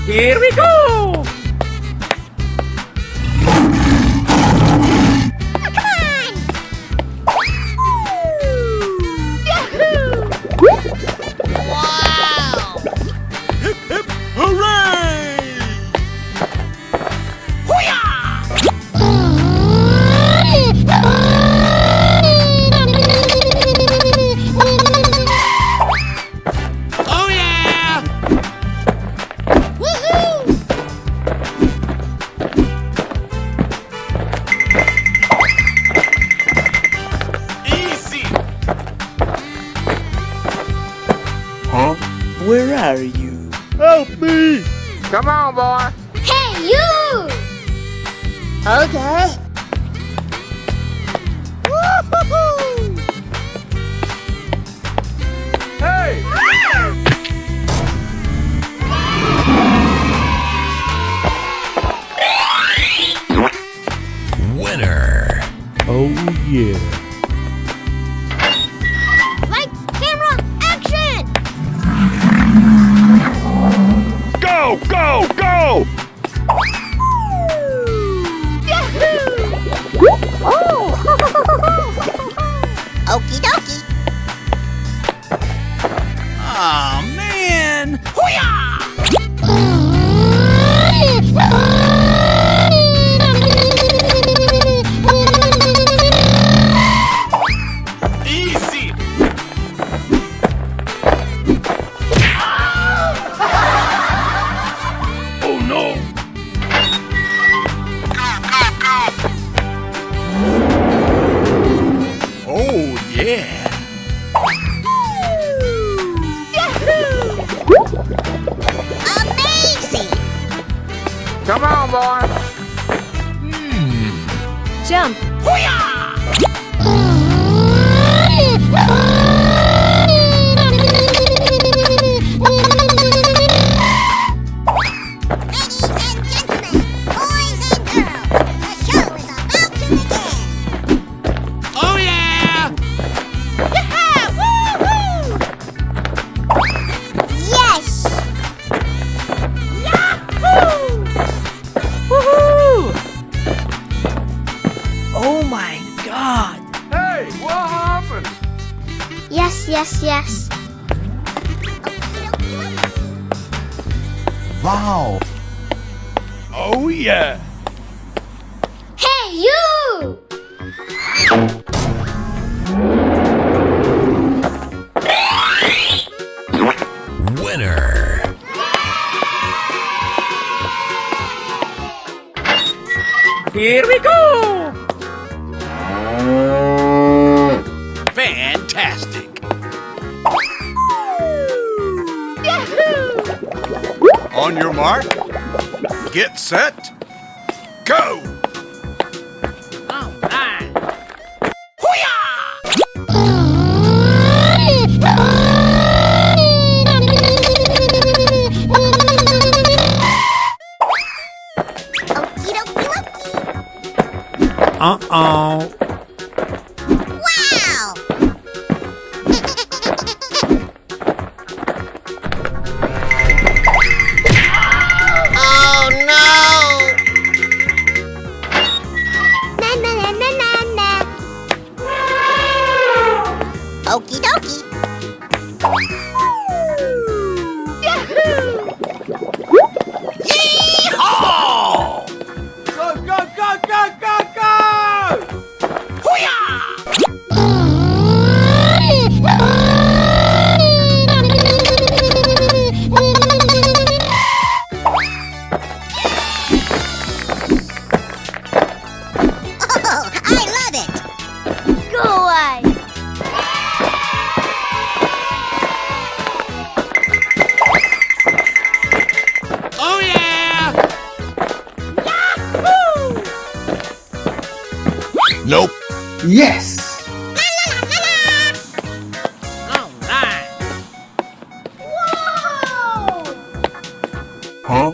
Here we go! Wow! Hip, hip, hooray! Oh yeah! Woohoo! Easy! Huh? Where are you? Help me! Come on, boy. Hey, you! Okay. Woo-hoo-hoo! Hey! Winner. Oh yeah. Lights, camera, action! Go, go, go! Okie dokie. Aw, man! Easy! Oh no! Oh yeah! Amazing! Come on, boy. Jump. Ladies and gentlemen, boys and girls, the show is about to begin. Oh yeah! Yeah! Woo-hoo! Yes! Yahoo! Woohoo! Oh my God! Hey, what happened? Yes, yes, yes. Wow! Oh yeah! Hey, you! Winner. Here we go! Fantastic! On your mark, get set, go! All right. Okie dokie dokie. Uh-oh. Wow! Oh no! Na na na na na na. Okie dokie. Yeehaw! Go, go, go, go, go, go! Oh, I love it! Go away! Oh yeah! Yahoo! Nope. Yes! La la la la la! All right. Whoa! Huh?